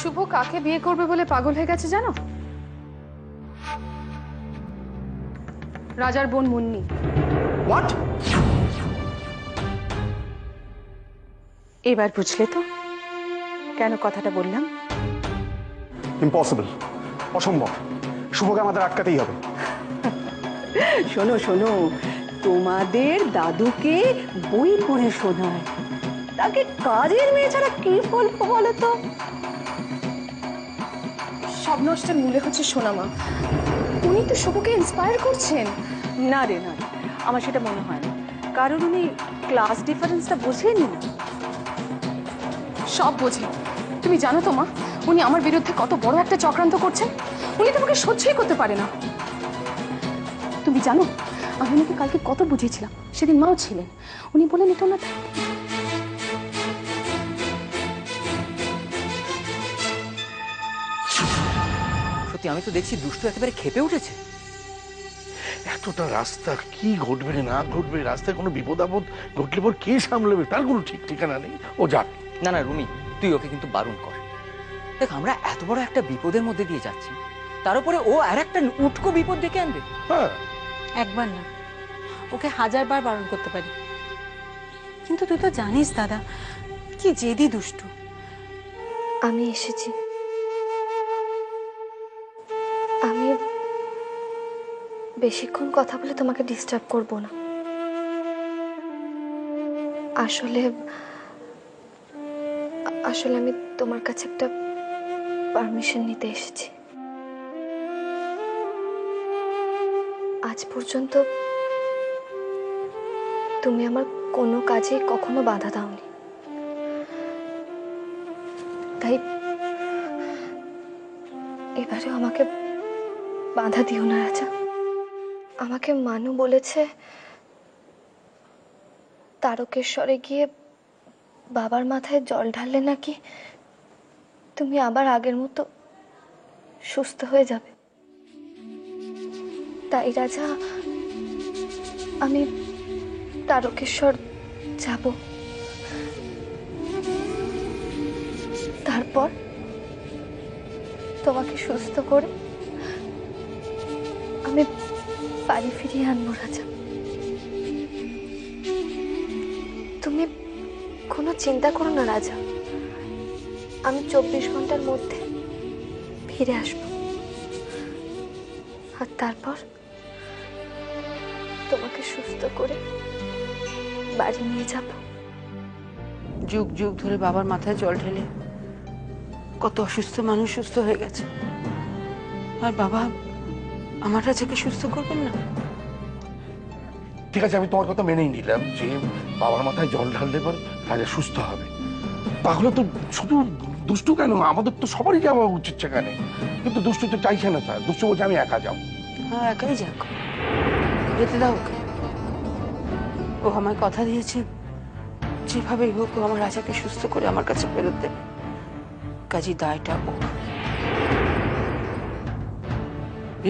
শুভ কাকে বিয়ে করবে বলে পাগল হয়ে গেছে জানো? রাজার বোন মুন্নি। হোয়াট? এবার বুঝলে তো কেন কথাটা বললাম? ইম্পসিবল, অসম্ভব। শুভকে আমাদের আটকাতেই হবে। শোনো শোনো, তোমাদের দাদুকে বই পড়ে শোনায়, তাকে কাজের মেয়ে ছাড়া কি বলবো বলো তো? সব নষ্টের মূলে হচ্ছে সোনামা। উনি তো শুভকে ইন্সপায়ার করছেন। না রে না, আমার সেটা মনে হয় না, কারণ উনি ক্লাস ডিফারেন্সটা বোঝেনি না। সব বোঝে। তুমি জানো তো মা, উনি আমার বিরুদ্ধে কত বড় একটা চক্রান্ত করছেন। উনি তোমাকে সহ্যই করতে পারে না। তুমি জানো আমি ওনাকে কালকে কত বুঝিয়েছিলাম, সেদিন মাও ছিলেন। উনি বলেন এটা ওনার দায়িত্ব। সত্যি আমি তো দেখছি দুষ্টু একেবারে ক্ষেপে উঠেছে। এতটা রাস্তা কি ঘটবে না ঘটবে, রাস্তায় কোনো বিপদ আপদ ঘটলে পর কে সামলাবে তার কোনো ঠিক ঠিকানা নেই। ও যাক। না না রুমি, তুই ওকে কিন্তু বারণ কর। দেখ আমরা এত বড় একটা বিপদের মধ্যে দিয়ে যাচ্ছি, তার উপরে ও আর একটা উটকো বিপদ ডেকে আনবে। হ্যাঁ, একবার না, ওকে 1000বার বারণ করতে পারি, কিন্তু তুই তো জানিস দাদা কি জেদি দুষ্টু। আমি এসেছি। আমি বেশিক্ষণ কথা বলে তোমাকে ডিস্টার্ব করব না। আসলে আসলে আমি তোমার কাছে একটা পারমিশন নিতে এসেছি। আজ পর্যন্ত তুমি আমার কোনো কাজে কখনো বাধা দাওনি, তাই এবারেও আমাকে বাধা দিও না রাজা। আমাকে মানু বলেছে তারকেশ্বরে গিয়ে বাবার মাথায় জল ঢাললে নাকি তুমি আবার আগের মতো সুস্থ হয়ে যাবে। তাই রাজা আমি তারকেশ্বর যাব, তারপর তোমাকে সুস্থ করে আমি বাড়ি ফিরিয়ে আনবো রাজা। তুমি কোনো চিন্তা করো না রাজা, আমি 24 ঘন্টার মধ্যে ফিরে আসবো, আর তারপর তোমাকে সুস্থ করে বাড়ি নিয়ে যাব। যুগ যুগ ধরে বাবার মাথায় জল ঢেলে কত অসুস্থ মানুষ সুস্থ হয়ে গেছে, আর বাবা আমার রাজাকে সুস্থ করবেন না? ঠিক আছে, আমি তোমার কথা মেনেই নিলাম যে বাবার মাথায় জল ঢাললে পর রাজা সুস্থ হবে। তাহলে তো শুধু দুষ্টু কেন, আমাদের তো সবারই যাওয়া উচিত সেখানে। কিন্তু দুষ্টু তো চাইছে না, স্যার। দুষ্টু বলছে আমি একা যাবো। হ্যাঁ, একাই যাক, যেতে দাও ওকে। ও আমায় কথা দিয়েছে যেভাবেই হোক ও আমার রাজাকে সুস্থ করে আমার কাছে ফেরত দেবে, কাজী দায়টা ও।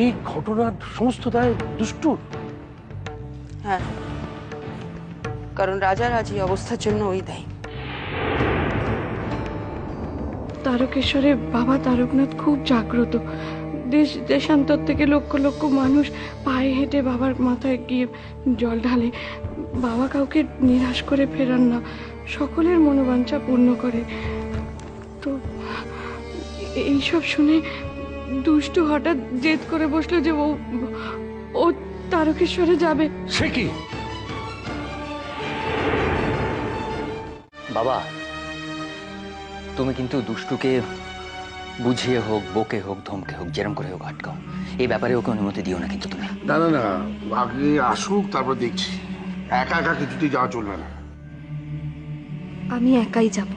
এই ঘটনার সমস্ত দায় দুষ্টুর? হ্যাঁ, কারণ রাজার আজ এই অবস্থার জন্য ওই দায়ী। তারকেশ্বরে বাবা তারকনাথ খুব জাগ্রত। দেশ দেশান্তর থেকে লক্ষ লক্ষ মানুষ পায়ে হেঁটে বাবার মাথায় গিয়ে জল ঢালে। বাবা কাউকে নিরাশ করে ফেরান না, সকলের মনোবাঞ্ছা পূর্ণ করে। তো এইসব শুনে দুষ্টু হঠাৎ জেদ করে বসলো যে ও তারকেশ্বরে যাবে। সে কি? বাবা তুমি কিন্তু দুষ্টুকে বুঝিয়ে হোক, বকে হোক, ধমকে হোক, যেরকম করে হোক আটকাও। এই ব্যাপারে ওকে অনুমতি দিও না কিন্তু তুমি। না না না, আগে আসুক তারপর দেখছি। একা একা কিছুতেই যাওয়া চলবে না। আমি একাই যাব।